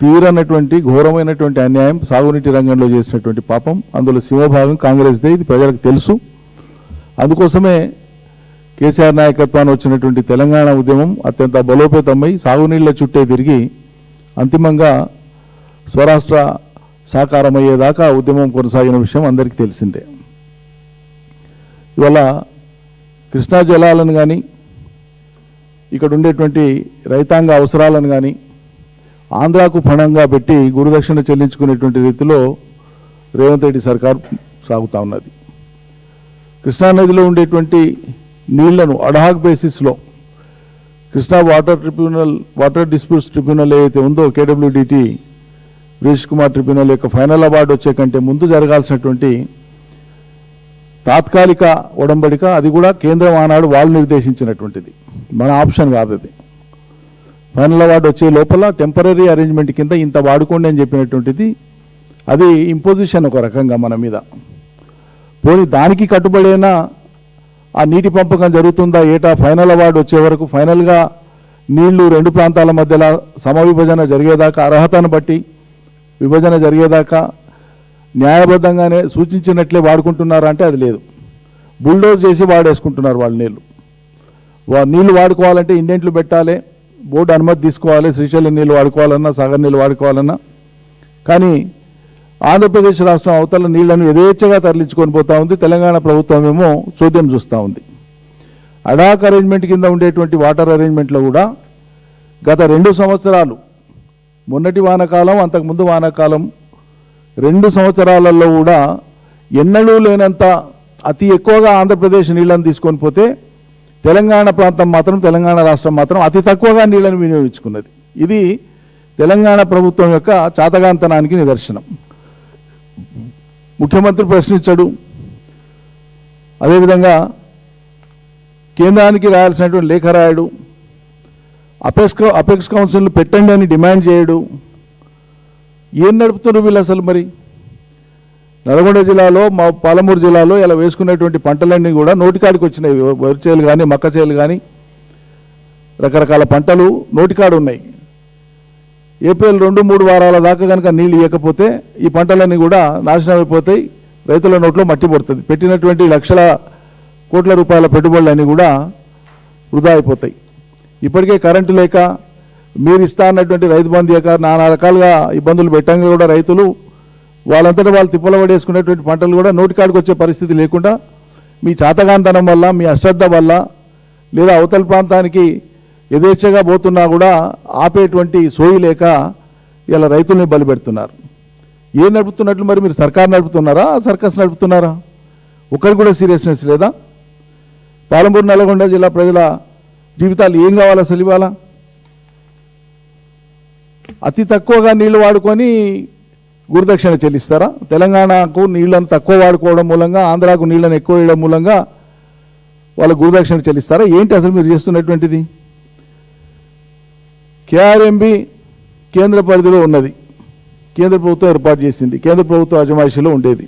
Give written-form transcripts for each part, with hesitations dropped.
తీరనటువంటి ఘోరమైనటువంటి అన్యాయం సాగునీటి రంగంలో చేసినటువంటి పాపం. అందులో సింహభాగం కాంగ్రెస్దే, ఇది ప్రజలకు తెలుసు. అందుకోసమే కేసీఆర్ నాయకత్వాన్ని వచ్చినటువంటి తెలంగాణ ఉద్యమం అత్యంత బలోపేతమై సాగునీళ్ల చుట్టే తిరిగి అంతిమంగా స్వరాష్ట్ర సాకారమయ్యేదాకా ఉద్యమం కొనసాగిన విషయం అందరికీ తెలిసిందే. ఇవాళ కృష్ణా జలాలను కానీ ఇక్కడ ఉండేటువంటి రైతాంగ అవసరాలను కానీ ఆంధ్రాకు పణంగా పెట్టి గురుదక్షిణ చెల్లించుకునేటువంటి రీతిలో రేవంత్ రెడ్డి సర్కార్ సాగుతూ ఉన్నది. కృష్ణానదిలో ఉండేటువంటి నీళ్లను అడ్హాక్ బేసిస్లో కృష్ణా వాటర్ డిస్ప్యూట్స్ ట్రిబ్యునల్ ఏదైతే ఉందో కేడబ్ల్యూడిటి వీరేష్ కుమార్ ట్రిబ్యునల్ యొక్క ఫైనల్ అవార్డు వచ్చే కంటే ముందు జరగాల్సినటువంటి తాత్కాలిక ఒడంబడిక, అది కూడా కేంద్రం ఆనాడు వాళ్ళు నిర్దేశించినటువంటిది, మన ఆప్షన్ కాదు. అది ఫైనల్ అవార్డు వచ్చే లోపల టెంపరీ అరేంజ్మెంట్ కింద ఇంత వాడుకోండి అని చెప్పినటువంటిది. అది ఇంపోజిషన్ ఒక రకంగా మన మీద. పోనీ దానికి కట్టుబడైనా ఆ నీటి పంపకం జరుగుతుందా ఏటా ఫైనల్ అవార్డు వచ్చే వరకు ఫైనల్గా నీళ్లు రెండు ప్రాంతాల మధ్యలో సమవిభజన జరిగేదాకా, అర్హతను బట్టి విభజన జరిగేదాకా న్యాయబద్ధంగానే సూచించినట్లే వాడుకుంటున్నారా అంటే అది లేదు. బుల్డోజ్ చేసి వాడేసుకుంటున్నారు వాళ్ళు నీళ్లు. నీళ్లు వాడుకోవాలంటే ఇండెంట్లు పెట్టాలి, బోర్డు అనుమతి తీసుకోవాలి, శ్రీశైలం నీళ్ళు వాడుకోవాలన్నా సాగర్ నీళ్ళు వాడుకోవాలన్నా. కానీ ఆంధ్రప్రదేశ్ రాష్ట్రం అవతల నీళ్లను యథేచ్ఛగా తరలించుకొని పోతూ ఉంది. తెలంగాణ ప్రభుత్వం ఏమో చోద్యం చూస్తూ ఉంది. అడాక్ అరేంజ్మెంట్ కింద ఉండేటువంటి వాటర్ అరేంజ్మెంట్లో కూడా గత 2 సంవత్సరాలు, మొన్నటి వానాకాలం అంతకుముందు వానాకాలం 2 సంవత్సరాలలో కూడా ఎన్నడూ లేనంత అతి ఎక్కువగా ఆంధ్రప్రదేశ్ నీళ్లను తీసుకొని పోతే తెలంగాణ ప్రాంతం మాత్రం, తెలంగాణ రాష్ట్రం మాత్రం అతి తక్కువగా నీళ్లను వినియోగించుకున్నది. ఇది తెలంగాణ ప్రభుత్వం యొక్క చాతగాంతనానికి నిదర్శనం. ముఖ్యమంత్రి ప్రశ్నించాడు, అదేవిధంగా కేంద్రానికి రాయాల్సినటువంటి లేఖ రాయడు, అపెక్స్ కౌన్సిల్ పెట్టండి అని డిమాండ్ చేయడు. ఏం నడుపుతున్నారు వీళ్ళు అసలు? మరి నల్గొండ జిల్లాలో, మా పాలమూరు జిల్లాలో ఇలా వేసుకునేటువంటి పంటలన్నీ కూడా నోటికాడికి వచ్చినాయి. వరి చేలు కానీ, మక్క చేలు కానీ, రకరకాల పంటలు నోటికాడు ఉన్నాయి. ఏప్రిల్ 2-3 వారాల దాకా కనుక నీళ్ళు ఇవ్వకపోతే ఈ పంటలన్నీ కూడా నాశనం అయిపోతాయి, రైతుల నోట్లో మట్టి పడుతుంది. పెట్టినటువంటి లక్షల కోట్ల రూపాయల పెట్టుబడులన్నీ కూడా వృధా అయిపోతాయి. ఇప్పటికే కరెంటు లేక, మీరు ఇస్తా అన్నటువంటి రైతు బంధు లేక నానా రకాలుగా ఇబ్బందులు పెట్టంగా కూడా రైతులు వాళ్ళంతటా వాళ్ళు తిప్పల పడేసుకునేటువంటి పంటలు కూడా నోటికాడికి వచ్చే పరిస్థితి లేకుండా మీ చాతగాంతనం వల్ల, మీ అశ్రద్ధ వల్ల, లేదా అవతల ప్రాంతానికి యథేచ్ఛగా పోతున్నా కూడా ఆపేటువంటి సోయి లేక ఇలా రైతుల్ని బలి పెడుతున్నారు. ఏం నడుపుతున్నట్లు మరి? మీరు సర్కార్ నడుపుతున్నారా, సర్కస్ నడుపుతున్నారా? ఒకరికి కూడా సీరియస్నెస్ లేదా? పాలమూరు నల్గొండ జిల్లా ప్రజల జీవితాలు ఏం కావాలి అసలు ఇవాళ? అతి తక్కువగా నీళ్లు వాడుకొని గురుదక్షిణ చెల్లిస్తారా? తెలంగాణకు నీళ్లను తక్కువ వాడుకోవడం మూలంగా, ఆంధ్రాకు నీళ్లను ఎక్కువ వేయడం మూలంగా వాళ్ళ గురుదక్షిణ చెల్లిస్తారా? ఏంటి అసలు మీరు చేస్తున్నటువంటిది? కేఆర్ఎంబి కేంద్ర పరిధిలో ఉన్నది, కేంద్ర ప్రభుత్వం ఏర్పాటు చేసింది, కేంద్ర ప్రభుత్వ అజమాయిషీలో ఉండేది.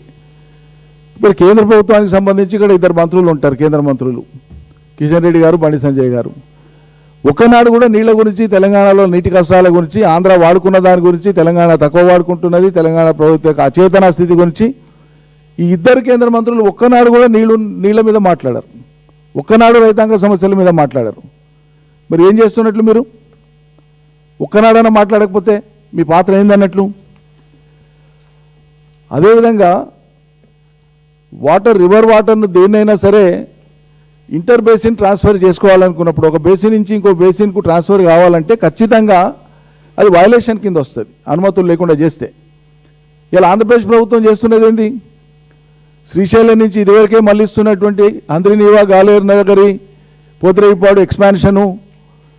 ఇప్పుడు కేంద్ర ప్రభుత్వానికి సంబంధించి ఇక్కడ 2 మంత్రులు ఉంటారు, కేంద్ర మంత్రులు, కిషన్ రెడ్డి గారు, బండి సంజయ్ గారు. ఒక్కనాడు కూడా నీళ్ల గురించి, తెలంగాణలో నీటి కష్టాల గురించి, ఆంధ్ర వాడుకున్న దాని గురించి, తెలంగాణ తక్కువ వాడుకుంటున్నది, తెలంగాణ ప్రభుత్వ యొక్క అచేతన స్థితి గురించి ఈ 2 కేంద్ర మంత్రులు ఒక్కనాడు కూడా నీళ్ల మీద మాట్లాడారు. ఒక్కనాడు రైతాంగ సమస్యల మీద మాట్లాడారు. మరి ఏం చేస్తున్నట్లు మీరు? ఒక్కనాడైనా మాట్లాడకపోతే మీ పాత్ర ఏందన్నట్లు? అదేవిధంగా రివర్ వాటర్ను దేన్నైనా సరే ఇంటర్ బేసిన్ ట్రాన్స్ఫర్ చేసుకోవాలనుకున్నప్పుడు, ఒక బేసిన్ నుంచి ఇంకో బేసిన్కు ట్రాన్స్ఫర్ కావాలంటే ఖచ్చితంగా అది వయలేషన్ కింద వస్తుంది, అనుమతులు లేకుండా చేస్తే. ఇలా ఆంధ్రప్రదేశ్ ప్రభుత్వం చేస్తున్నది ఏంది? శ్రీశైలం నుంచి ఇదివరకే మళ్ళిస్తున్నటువంటి అంద్రినీవా, గాలేరు నగరి, పోతిరేవుపాడు ఎక్స్పాన్షను,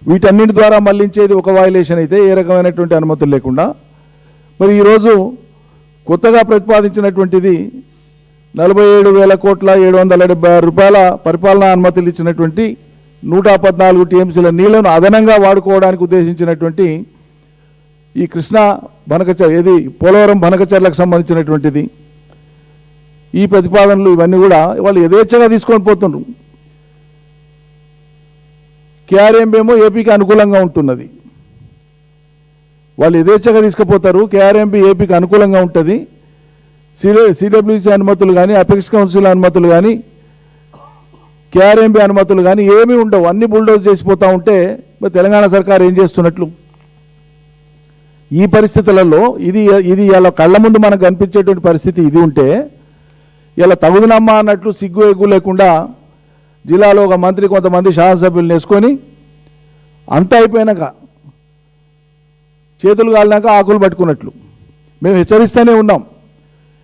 వీటన్నిటి ద్వారా మళ్లించేది ఒక వయలేషన్ అయితే ఏ రకమైనటువంటి అనుమతులు లేకుండా, మరి ఈరోజు కొత్తగా ప్రతిపాదించినటువంటిది 47,776 రూపాయల పరిపాలనా అనుమతులు ఇచ్చినటువంటి 114 టీఎంసీల నీళ్లను అదనంగా వాడుకోవడానికి ఉద్దేశించినటువంటి ఈ కృష్ణా పోలవరం బనకచర్లకు సంబంధించినటువంటిది ఈ ప్రతిపాదనలు ఇవన్నీ కూడా వాళ్ళు యథేచ్ఛగా తీసుకొని పోతున్నారు. కేఆర్ఎంబి ఏమో ఏపీకి అనుకూలంగా ఉంటున్నది. వాళ్ళు యథేచ్ఛగా తీసుకుపోతారు. కేఆర్ఎంబి ఏపీకి అనుకూలంగా ఉంటుంది. సిడబ్ల్యూసి అనుమతులు కానీ, అపెక్స్ కౌన్సిల్ అనుమతులు కానీ, కేఆర్ఎంబి అనుమతులు కానీ ఏమీ ఉండవు. అన్ని బుల్డోజ్ చేసిపోతూ ఉంటే మరి తెలంగాణ సర్కార్ ఏం చేస్తున్నట్లు? ఈ పరిస్థితులలో ఇది ఇలా కళ్ళ ముందు మనకు కనిపించేటువంటి పరిస్థితి ఇది ఉంటే, ఇలా తగుదునమ్మా అన్నట్లు సిగ్గు ఎగ్గు లేకుండా జిల్లాలో ఒక మంత్రి కొంతమంది శాసనసభ్యులను వేసుకొని అంతా అయిపోయినాక చేతులు కాలినాక ఆకులు పట్టుకున్నట్లు మేము హెచ్చరిస్తూనే ఉన్నాం.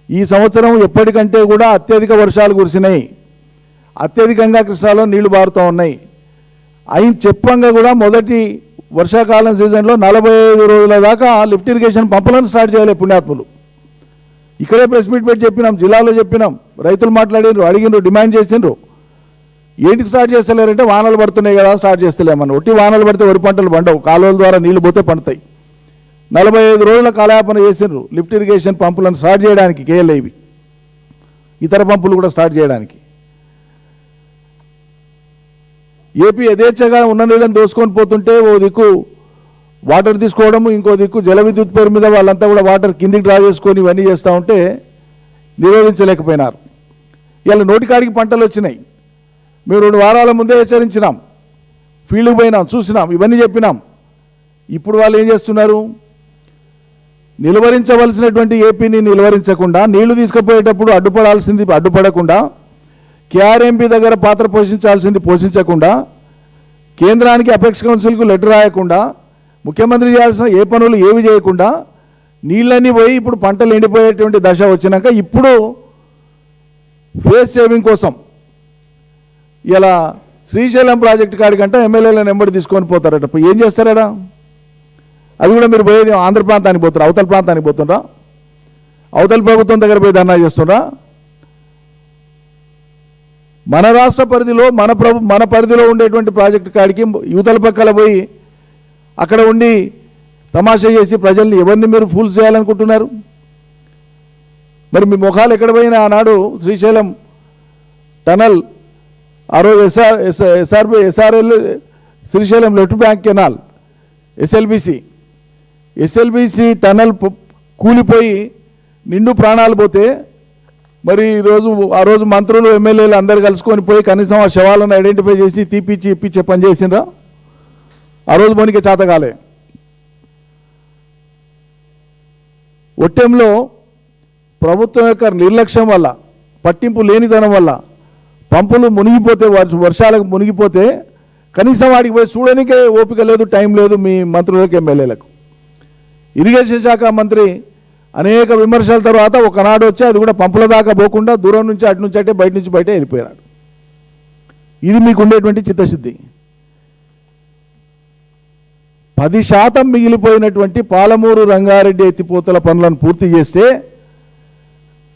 ఈ సంవత్సరం ఎప్పటికంటే కూడా అత్యధిక వర్షాలు కురిసినాయి. అత్యధికంగా కృష్ణాలో నీళ్లు బారుతూ ఉన్నాయి. అయిన చెప్పంగా కూడా మొదటి వర్షాకాలం సీజన్లో 45 రోజుల దాకా లిఫ్ట్ ఇరిగేషన్ పంపులను స్టార్ట్ చేయాలి పుణ్యాత్ములు. ఇక్కడే ప్రెస్ మీట్ పెట్టి చెప్పినాం, జిల్లాలో చెప్పినాం, రైతులు మాట్లాడినరు, అడిగినరు, డిమాండ్ చేసిండ్రు. ఏంటికి స్టార్ట్ చేస్తలేరంటే వానలు పడుతున్నాయి కదా స్టార్ట్ చేస్తలేమని. ఒట్టి వానలు పడితే వరి పంటలు పండవు, కాలువల ద్వారా నీళ్లు పోతే పండుతాయి. 45 రోజుల కాలయాపన చేసిండ్రు లిఫ్ట్ ఇరిగేషన్ పంపులను స్టార్ట్ చేయడానికి, కేఎల్ఐవి ఇతర పంపులు కూడా స్టార్ట్ చేయడానికి. ఏపీ యథేచ్ఛగా ఉన్న నీళ్ళని దోసుకొని పోతుంటే ఓ దిక్కు వాటర్ తీసుకోవడము, ఇంకో దిక్కు జల విద్యుత్ పేరు మీద వాళ్ళంతా కూడా వాటర్ కిందికి డ్రా చేసుకొని ఇవన్నీ చేస్తూ ఉంటే నిరోధించలేకపోయినారు. ఇలా నోటికాడికి పంటలు వచ్చినాయి. మేము 2 వారాల ముందే హెచ్చరించినాం, ఫీల్డ్కి పోయినాం, చూసినాం, ఇవన్నీ చెప్పినాం. ఇప్పుడు వాళ్ళు ఏం చేస్తున్నారు? నిలువరించవలసినటువంటి ఏపీని నిలువరించకుండా, నీళ్లు తీసుకుపోయేటప్పుడు అడ్డుపడాల్సింది అడ్డుపడకుండా, కేఆర్ఎంపీ దగ్గర పాత్ర పోషించాల్సింది పోషించకుండా, కేంద్రానికి అపెక్స్ కౌన్సిల్కు లెటర్ రాయకుండా, ముఖ్యమంత్రి చేయాల్సిన ఏ పనులు ఏవి చేయకుండా నీళ్ళన్నీ పోయి ఇప్పుడు పంటలు ఎండిపోయేటువంటి దశ వచ్చినాక ఇప్పుడు ఫేస్ సేవింగ్ కోసం ఇలా శ్రీశైలం ప్రాజెక్టు కాడికంటే ఎమ్మెల్యేలను వెంబడి తీసుకొని పోతారట. ఏం చేస్తారట? అది కూడా మీరు పోయేది ఆంధ్ర ప్రాంతానికి పోతారా? అవతల ప్రాంతానికి పోతుండ్రా? అవతల ప్రభుత్వం దగ్గర పోయి ధర్నా చేస్తుండ్రా? మన రాష్ట్ర పరిధిలో మన పరిధిలో ఉండేటువంటి ప్రాజెక్టు కాడికి యువతల పక్కల పోయి అక్కడ ఉండి తమాషా చేసి ప్రజల్ని ఎవరిని మీరు ఫూల్ చేయాలనుకుంటున్నారు? మరి మీ ముఖాలు ఎక్కడ పోయినా ఆనాడు శ్రీశైలం టనల్, ఆ రోజు SRL Srisailam left bank canal, SLBC tunnel కూలిపోయి నిండు ప్రాణాలు పోతే మరి ఆ రోజు మంత్రులు ఎమ్మెల్యేలు అందరు కలుసుకొని పోయి కనీసం ఆ శవాలను ఐడెంటిఫై చేసి తీపిచ్చి ఇప్పించే పని చేసిండ్రా? ఆ రోజు పోనీకే చేతగాలే. ఒట్టెంలో ప్రభుత్వం యొక్క నిర్లక్ష్యం వల్ల, పట్టింపు లేనితనం వల్ల పంపులు మునిగిపోతే, వర్షాలకు మునిగిపోతే కనీసం వాడికి పోయి చూడడానికే ఓపిక లేదు, టైం లేదు మీ మంత్రులకు, ఎమ్మెల్యేలకు. ఇరిగేషన్ శాఖ మంత్రి అనేక విమర్శల తర్వాత ఒకనాడు వచ్చి అది కూడా పంపుల దాకా పోకుండా దూరం నుంచి అటు నుంచి అంటే బయట నుంచి బయటే వెళ్ళిపోయాడు. ఇది మీకు ఉండేటువంటి చిత్తశుద్ధి. 10% మిగిలిపోయినటువంటి పాలమూరు రంగారెడ్డి ఎత్తిపోతల పనులను పూర్తి చేస్తే,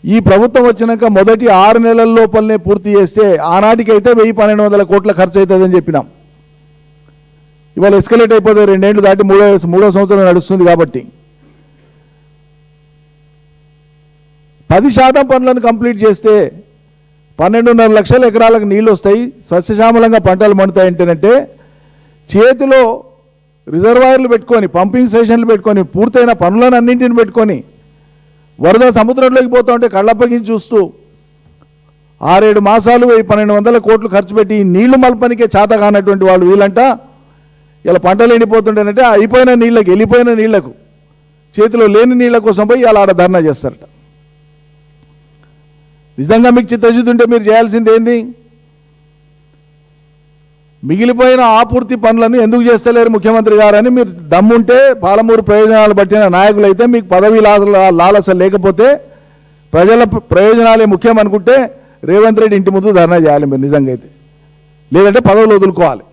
ఈ ప్రభుత్వం వచ్చినాక మొదటి 6 నెలల లోపలనే పూర్తి చేస్తే ఆనాటికైతే 1000-1200 కోట్ల ఖర్చు అవుతుందని చెప్పినాం. ఇవాళ ఎస్కలేట్ అయిపోతే 2 ఏళ్ళు దాటి మూడో సంవత్సరం నడుస్తుంది కాబట్టి 10% పనులను కంప్లీట్ చేస్తే 12.5 లక్షల ఎకరాలకు నీళ్ళు వస్తాయి, సస్యశ్యామలంగా పంటలు పండుతాయంటేనంటే చేతిలో రిజర్వాయర్లు పెట్టుకొని, పంపింగ్ స్టేషన్లు పెట్టుకొని, పూర్తయిన పనులను అన్నింటిని పెట్టుకొని వరద సముద్రంలోకి పోతూ ఉంటే కళ్ళప్పగించి చూస్తూ 6-7 మాసాలు 1200 కోట్లు ఖర్చు పెట్టి నీళ్లు మల్పనికే చేత కానటువంటి వాళ్ళు వీళ్ళంట ఇలా పంటలు ఎండిపోతుంటేనంటే అయిపోయిన నీళ్ళకి, వెళ్ళిపోయిన నీళ్లకు, చేతిలో లేని నీళ్ల కోసం పోయి ఇలా ఆడ ధర్నా చేస్తారట. నిజంగా మీకు చిత్తశుద్ధి ఉంటే మీరు చేయాల్సింది ఏంది? మిగిలిపోయిన ఆపూర్తి పనులను ఎందుకు చేస్తలేరు ముఖ్యమంత్రి గారు అని మీరు దమ్ముంటే, పాలమూరు ప్రయోజనాలు పట్టిన నాయకులైతే, మీకు పదవి లాలస లేకపోతే, ప్రజల ప్రయోజనాలే ముఖ్యం అనుకుంటే రేవంత్ రెడ్డి ఇంటి ముందు ధర్నా చేయాలి మీరు నిజంగా అయితే. లేదంటే పదవులు వదులుకోవాలి.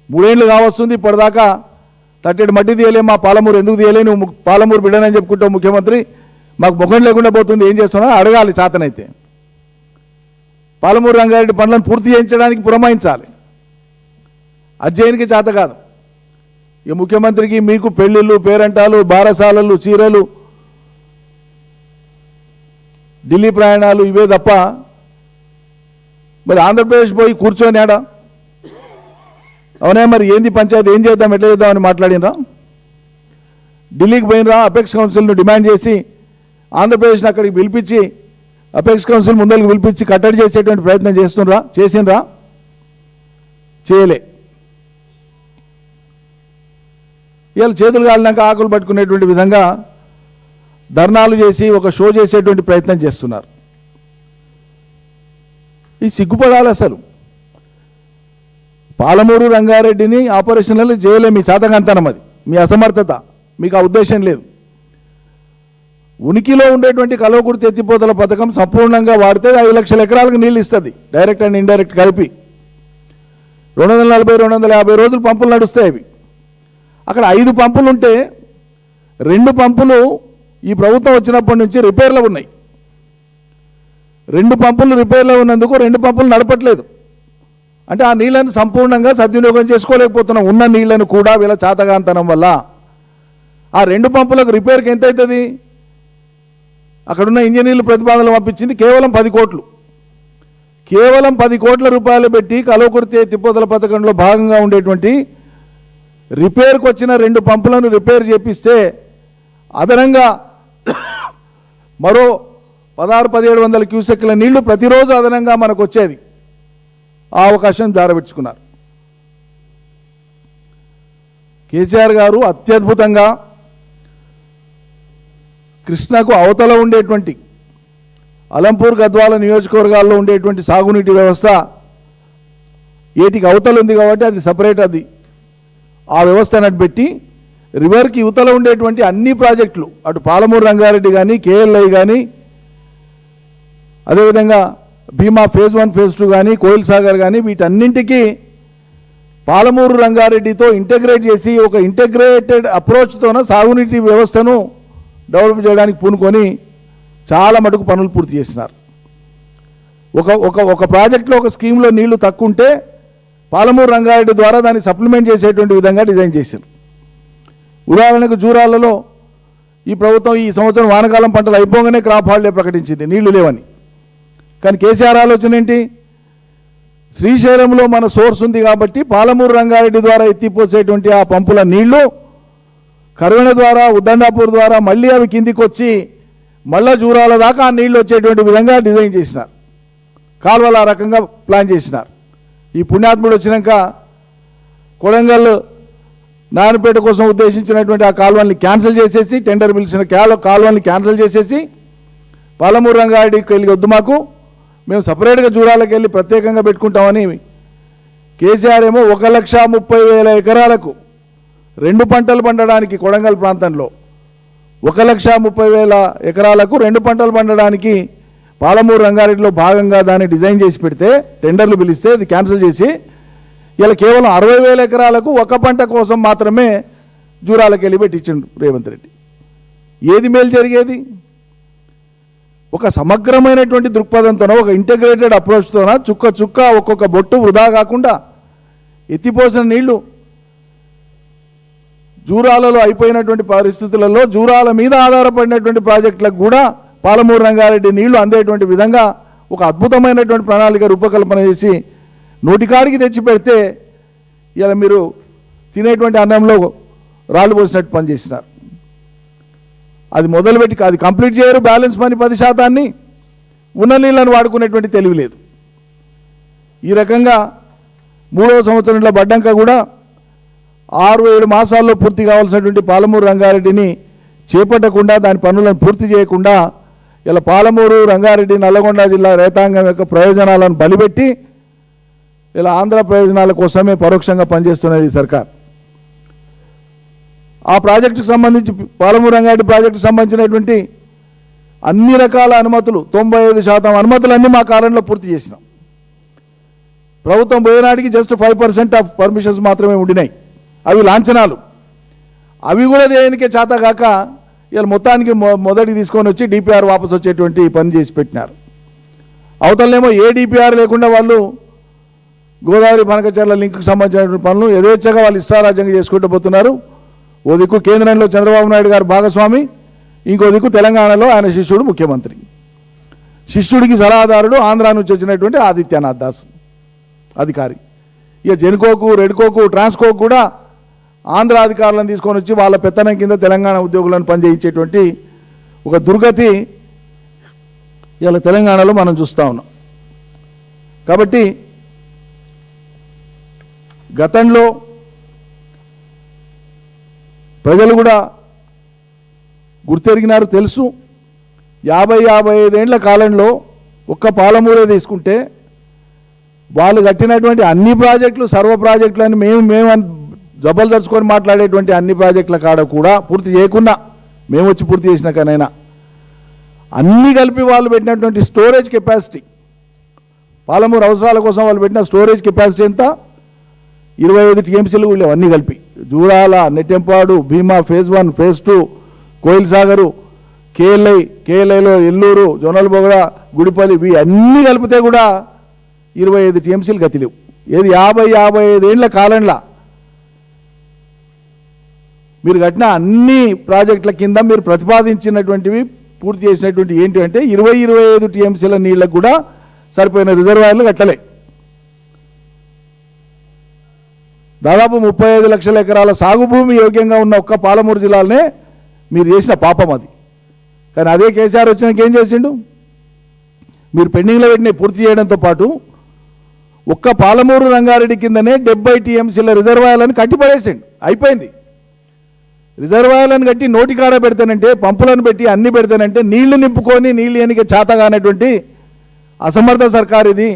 3 ఏళ్ళు కావస్తుంది, ఇప్పటిదాకా తట్టెడు మట్టి తీయలే, మా పాలమూరు ఎందుకు తీయలే, నువ్వు పాలమూరు బిడ్డనని చెప్పుకుంటావు ముఖ్యమంత్రి, మాకు ముఖం లేకుండా పోతుంది, ఏం చేస్తున్నా అడగాలి చేతనైతే. పాలమూరు రంగారెడ్డి పనులను పూర్తి చేయించడానికి పురమాయించాలి. అధ్యయనికి చేత కాదు. ఈ ముఖ్యమంత్రికి మీకు పెళ్లిళ్ళు, పేరంటాలు, బారసాలలు, చీరలు, ఢిల్లీ ప్రయాణాలు ఇవే తప్ప మరి ఆంధ్రప్రదేశ్ పోయి కూర్చొని ఆడ అవునే మరి ఏంది పంచాయతీ, ఏం చేద్దాం, ఎట్లా చేద్దామని మాట్లాడినరా? ఢిల్లీకి పోయినరా అపెక్స్ కౌన్సిల్ను డిమాండ్ చేసి ఆంధ్రప్రదేశ్ని అక్కడికి పిలిపించి అపెక్స్ కౌన్సిల్ ముందరికి పిలిపించి కట్టడి చేసేటువంటి ప్రయత్నం చేసినరా చేయలే. ఇవాళ చేతులు కాలినాక ఆకులు పట్టుకునేటువంటి విధంగా ధర్నాలు చేసి ఒక షో చేసేటువంటి ప్రయత్నం చేస్తున్నారు. ఈ సిగ్గుపడాలి అసలు. పాలమూరు రంగారెడ్డిని ఆపరేషనల్ చేయలే, మీ చాతకంతనం, అది మీ అసమర్థత, మీకు ఆ ఉద్దేశం లేదు. ఉనికిలో ఉండేటువంటి కల్వకుర్తి ఎత్తిపోతల పథకం సంపూర్ణంగా వాడితే 5 లక్షల ఎకరాలకు నీళ్ళు ఇస్తుంది, డైరెక్ట్ అండ్ ఇండైరెక్ట్ కలిపి. 240-250 రోజులు పంపులు నడుస్తాయి. అవి అక్కడ 5 పంపులు ఉంటే 2 పంపులు ఈ ప్రభుత్వం వచ్చినప్పటి నుంచి రిపేర్లో ఉన్నాయి. 2 పంపులు రిపేర్లో ఉన్నందుకు 2 పంపులు నడపట్లేదు. అంటే ఆ నీళ్లను సంపూర్ణంగా సద్వినియోగం చేసుకోలేకపోతున్నాం. ఉన్న నీళ్లను కూడా వీళ్ళ చాతగాంతనం వల్ల. ఆ 2 పంపులకు రిపేర్కి ఎంత అవుతుంది? అక్కడున్న ఇంజనీర్లు ప్రతిపాదనలు పంపించింది కేవలం 10 కోట్లు. కేవలం 10 కోట్ల రూపాయలు పెట్టి కల్వకుర్తి ఎత్తిపోతల పథకంలో భాగంగా ఉండేటువంటి రిపేర్కి వచ్చిన 2 పంపులను రిపేర్ చేపిస్తే అదనంగా మరో 1600-1700 క్యూసెక్ల నీళ్లు ప్రతిరోజు అదనంగా మనకు వచ్చేది. ఆ అవకాశం జారబెట్టుకున్నారు. కేసీఆర్ గారు అత్యద్భుతంగా కృష్ణకు అవతల ఉండేటువంటి అలంపూర్ గద్వాల నియోజకవర్గాల్లో ఉండేటువంటి సాగునీటి వ్యవస్థ ఏటికి అవతల ఉంది కాబట్టి అది సపరేట్, అది ఆ వ్యవస్థ అన్నట్టు పెట్టి రివర్కి యువతల ఉండేటువంటి అన్ని ప్రాజెక్టులు, అటు పాలమూరు రంగారెడ్డి కానీ, కేఎల్ఐ కానీ, అదేవిధంగా భీమా ఫేజ్ 1 ఫేజ్ 2 కానీ, కోయిల్ సాగర్ కానీ, వీటన్నింటికి పాలమూరు రంగారెడ్డితో ఇంటగ్రేట్ చేసి ఒక ఇంటగ్రేటెడ్ అప్రోచ్తోన సాగునీటి వ్యవస్థను డెవలప్ చేయడానికి పూనుకొని చాలా మటుకు పనులు పూర్తి చేసినారు. ఒక ప్రాజెక్టులో ఒక స్కీమ్లో నీళ్లు తక్కువ ఉంటే పాలమూరు రంగారెడ్డి ద్వారా దాన్ని సప్లిమెంట్ చేసేటువంటి విధంగా డిజైన్ చేశారు. ఉదాహరణకు జూరాలలో ఈ ప్రభుత్వం ఈ సంవత్సరం వానకాలం పంటలు అయిపోగానే క్రాప్ హాలిడే ప్రకటించింది నీళ్లు లేవని. కానీ కేసీఆర్ ఆలోచన ఏంటి? శ్రీశైలంలో మన సోర్స్ ఉంది కాబట్టి పాలమూరు రంగారెడ్డి ద్వారా ఎత్తిపోసేటువంటి ఆ పంపుల నీళ్లు కరుణ ద్వారా, ఉద్దండాపూర్ ద్వారా మళ్ళీ అవి కిందికి వచ్చి మళ్ళా జూరాల దాకా ఆ నీళ్లు వచ్చేటువంటి విధంగా డిజైన్ చేసినారు. కాలువలు ఆ రకంగా ప్లాన్ చేసినారు. ఈ పుణ్యాత్ముడు వచ్చినాక కొడంగల్ నారాయణపేట కోసం ఉద్దేశించినటువంటి ఆ కాలువల్ని క్యాన్సిల్ చేసేసి, టెండర్ పిలిచిన కాలువల్ని క్యాన్సిల్ చేసేసి పాలమూరు రంగారెడ్డికి వెళ్ళి వద్దు, మాకు మేము సపరేట్గా జూరాలకు వెళ్ళి ప్రత్యేకంగా పెట్టుకుంటామని కేసీఆర్ ఏమో 1,30,000 ఎకరాలకు 2 పంటలు పండడానికి కొడంగల్ ప్రాంతంలో 1,30,000 ఎకరాలకు 2 పంటలు పండడానికి పాలమూరు రంగారెడ్డిలో భాగంగా దాన్ని డిజైన్ చేసి పెడితే, టెండర్లు పిలిస్తే అది క్యాన్సిల్ చేసి ఇలా కేవలం 60,000 ఎకరాలకు 1 పంట కోసం మాత్రమే జూరాలకు వెళ్ళి పెట్టించిండు రేవంత్ రెడ్డి. ఏది మేలు జరిగేది? ఒక సమగ్రమైనటువంటి దృక్పథంతోనో, ఒక ఇంటగ్రేటెడ్ అప్రోచ్తోనో చుక్క చుక్క ఒక్కొక్క బొట్టు వృధా కాకుండా ఎత్తిపోసిన నీళ్లు జూరాలలో అయిపోయినటువంటి పరిస్థితులలో జూరాల మీద ఆధారపడినటువంటి ప్రాజెక్టులకు కూడా పాలమూరు రంగారెడ్డి నీళ్లు అందేటువంటి విధంగా ఒక అద్భుతమైనటువంటి ప్రణాళిక రూపకల్పన చేసి నోటికాడికి తెచ్చి పెడితే ఇలా మీరు తినేటువంటి అన్నంలో రాళ్ళు పోసినట్టు పనిచేసినారు. అది మొదలుపెట్టి అది కంప్లీట్ చేయరు. బ్యాలెన్స్ మనీ 10% ఉన్న నీళ్ళను వాడుకునేటువంటి తెలివి లేదు. ఈ రకంగా 3వ సంవత్సరంలో పడ్డాక కూడా 6-7 మాసాల్లో పూర్తి కావాల్సినటువంటి పాలమూరు రంగారెడ్డిని చేపట్టకుండా, దాని పనులను పూర్తి చేయకుండా ఇలా పాలమూరు రంగారెడ్డి నల్లగొండ జిల్లా రైతాంగం యొక్క ప్రయోజనాలను బలిపెట్టి ఇలా ఆంధ్ర ప్రయోజనాల కోసమే పరోక్షంగా పనిచేస్తున్నది ఈ సర్కార్. ఆ ప్రాజెక్టుకు సంబంధించి, పాలమూరు రంగారెడ్డి ప్రాజెక్టుకు సంబంధించినటువంటి అన్ని రకాల అనుమతులు 95% అనుమతులన్నీ మా కాలంలో పూర్తి చేసినాం. ప్రభుత్వం పోయినాటికి జస్ట్ 5% ఆఫ్ పర్మిషన్స్ మాత్రమే ఉండినాయి. అవి లాంఛనాలు. అవి కూడా దేనికే చేతగాక ఇలా మొత్తానికి మొదటికి తీసుకొని వచ్చి డిపిఆర్ వాపసు వచ్చేటువంటి పని చేసి పెట్టినారు. అవతలనేమో ఏ డిపిఆర్ లేకుండా వాళ్ళు గోదావరి పనకచర్ల లింక్కి సంబంధించినటువంటి పనులు యథేచ్ఛగా వాళ్ళు ఇష్టారాజ్యంగా చేసుకుంటూ పోతున్నారు. ఓ దిక్కు కేంద్రంలో చంద్రబాబు నాయుడు గారు భాగస్వామి, ఇంకో దిక్కు తెలంగాణలో ఆయన శిష్యుడు ముఖ్యమంత్రి. శిష్యుడికి సలహాదారుడు ఆంధ్ర నుంచి వచ్చినటువంటి ఆదిత్యనాథ్ దాస్ అధికారి. ఇక జెన్కోకు, రెడ్కోకు, ట్రాన్స్కోకు కూడా ఆంధ్ర అధికారులను తీసుకొని వచ్చి వాళ్ళ పెత్తనం కింద తెలంగాణ ఉద్యోగులను పనిచేయించేటువంటి ఒక దుర్గతి ఇలా తెలంగాణలో మనం చూస్తూ ఉన్నాం. కాబట్టి గతంలో ప్రజలు కూడా గుర్తెరిగినారు, తెలుసు. 50-55 ఏళ్ల కాలంలో ఒక్క పాలమూరే తీసుకుంటే వాళ్ళు కట్టినటువంటి అన్ని ప్రాజెక్టులు, సర్వ ప్రాజెక్టులు అని మేము జబ్బలు తరుచుకొని మాట్లాడేటువంటి అన్ని ప్రాజెక్టుల కాడ కూడా పూర్తి చేయకుండా మేము వచ్చి పూర్తి చేసిన కనైనా అన్నీ కలిపి వాళ్ళు పెట్టినటువంటి స్టోరేజ్ కెపాసిటీ, పాలమూరు అవసరాల కోసం వాళ్ళు పెట్టిన స్టోరేజ్ కెపాసిటీ ఎంత? 25 టీఎంసీలు కూడా అన్నీ కలిపి. జూరాల, నెట్టెంపాడు, భీమా ఫేజ్ 1, ఫేజ్ 2, కోయిల్ సాగరు, కేఎల్ఐలో ఎల్లూరు, జొన్నలబొగడ, గుడిపల్లి, ఇవి అన్నీ కలిపితే కూడా 25 టీఎంసీలు గతి లేవు. ఏది 50-55 ఏళ్ల కాలంలో మీరు కట్టిన అన్ని ప్రాజెక్టుల కింద మీరు ప్రతిపాదించినటువంటివి పూర్తి చేసినటువంటి ఏంటి అంటే 20-25 టీఎంసీల నీళ్ళకు కూడా సరిపోయిన రిజర్వాయర్లు కట్టలే. దాదాపు 35 లక్షల ఎకరాల సాగు భూమి యోగ్యంగా ఉన్న ఒక్క పాలమూరు జిల్లాలోనే మీరు చేసిన పాపం అది. కానీ అదే కేసీఆర్ వచ్చినాక ఏం చేసిండు? మీరు పెండింగ్లో పెట్టిన పూర్తి చేయడంతో పాటు ఒక్క పాలమూరు రంగారెడ్డి కిందనే 70 టీఎంసీల రిజర్వాయర్లను కట్టిపడేసిండు. అయిపోయింది. రిజర్వాయర్లను కట్టి నోటికాడ పెడతానంటే, పంపులను పెట్టి అన్ని పెడతానంటే నీళ్లు నింపుకొని నీళ్ళు ఎనికే చేతగానటువంటి అసమర్థ సర్కార్ ఇది,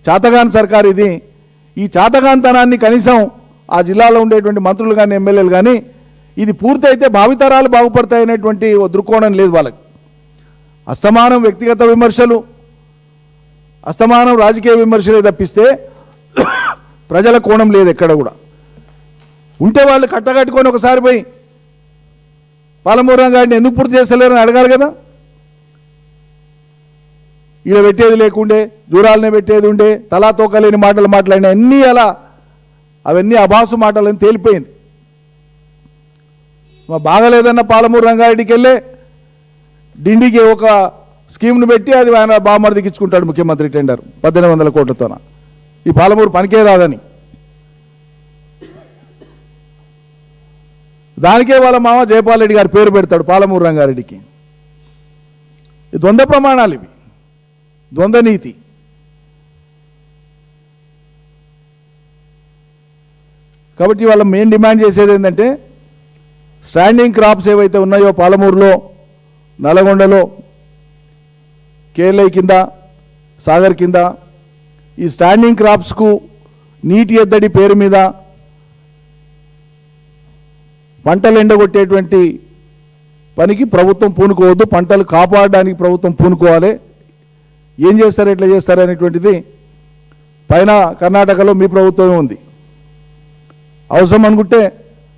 చేతగాని సర్కార్ ఇది. ఈ చేతగానితనాన్ని కనీసం ఆ జిల్లాలో ఉండేటువంటి మంత్రులు కానీ ఎమ్మెల్యేలు కానీ ఇది పూర్తయితే భావితరాలు బాగుపడతాయనేటువంటి ఓ దృక్కోణం లేదు వాళ్ళకి. అస్తమానం వ్యక్తిగత విమర్శలు, అస్తమానం రాజకీయ విమర్శలే తప్పిస్తే ప్రజల కోణం లేదు ఎక్కడ కూడా. ఉంటే వాళ్ళు కట్టగట్టుకొని ఒకసారి పోయి పాలమూరు రంగారెడ్డిని ఎందుకు పూర్తి చేస్తలేరని అడగాలి కదా. ఈడ పెట్టేది లేకుండే, దూరాలనే పెట్టేది ఉండే, తలా తోకలేని మాటలు మాట్లాడిన అన్నీ అలా అవన్నీ అభాసు మాటలని తేలిపోయింది. బాగలేదన్న పాలమూరు రంగారెడ్డికి వెళ్ళే డిండికి ఒక స్కీమ్ను పెట్టి అది ఆయన బామర్ దిగించుకుంటాడు ముఖ్యమంత్రి టెండర్ 1800 కోట్లతోన. ఈ పాలమూరు పనికే రాదని దానికే వాళ్ళ మామ జయపాల్ రెడ్డి గారు పేరు పెడతాడు పాలమూరు రంగారెడ్డికి. ఈ ద్వంద్వ ప్రమాణాలు, ఇవి ద్వంద్వ నీతి. కాబట్టి వాళ్ళ మెయిన్ డిమాండ్ చేసేది ఏంటంటే స్టాండింగ్ క్రాప్స్ ఏవైతే ఉన్నాయో పాలమూరులో, నల్గొండలో, కేఎల్ఐ కింద, సాగర్ కింద ఈ స్టాండింగ్ క్రాప్స్కు నీటి ఎద్దడి పేరు మీద పంటలు ఎండగొట్టేటువంటి పనికి ప్రభుత్వం పూనుకోవద్దు. పంటలు కాపాడడానికి ప్రభుత్వం పూనుకోవాలి. ఏం చేస్తారు, ఎట్లా చేస్తారు అనేటువంటిది పైన కర్ణాటకలో మీ ప్రభుత్వమే ఉంది. అవసరం అనుకుంటే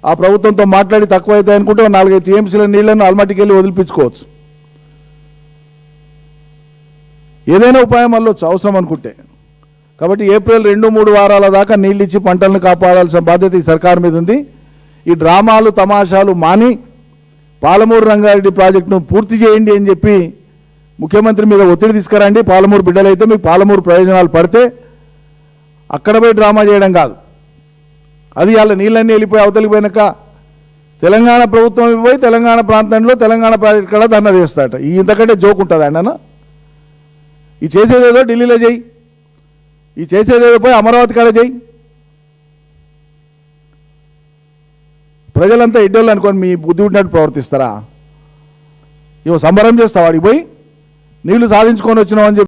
ఆ ప్రభుత్వంతో మాట్లాడి తక్కువ అవుతాయి అనుకుంటే 4-5 టీఎంసీల నీళ్లను అల్మటికి వెళ్ళి వదిలిపించుకోవచ్చు. ఏదైనా ఉపాయం అల్లొచ్చు అవసరం అనుకుంటే. కాబట్టి ఏప్రిల్ 2-3 వారాల దాకా నీళ్ళు ఇచ్చి పంటలను కాపాడాల్సిన బాధ్యత ఈ సర్కారు మీద ఉంది. ఈ డ్రామాలు తమాషాలు మాని పాలమూరు రంగారెడ్డి ప్రాజెక్టును పూర్తి చేయండి అని చెప్పి ముఖ్యమంత్రి మీద ఒత్తిడి తీసుకురండి. పాలమూరు బిడ్డలైతే మీకు పాలమూరు ప్రయోజనాలు పడితే అక్కడ పోయి డ్రామా చేయడం కాదు. అది వాళ్ళ నీళ్ళన్నీ వెళ్ళిపోయి అవతలికి పోయినాక తెలంగాణ ప్రభుత్వం పోయి తెలంగాణ ప్రాంతంలో తెలంగాణ ప్రాజెక్టు కూడా ధర్నా చేస్తాడట. ఇంతకంటే జోక్ ఉంటుంది అన్న. ఈ చేసేదేదో ఢిల్లీలో చేయి, ఈ చేసేదేదో పోయి అమరావతి కాడ చేయి. ప్రజలంతా ఇడ్డోళ్ళు అనుకొని మీ బుద్ధి ఉన్నట్టు ప్రవర్తిస్తారా? ఇవో సంబరం చేస్తావు, వాడికి పోయి నీళ్లు సాధించుకొని వచ్చినావు అని చెప్పి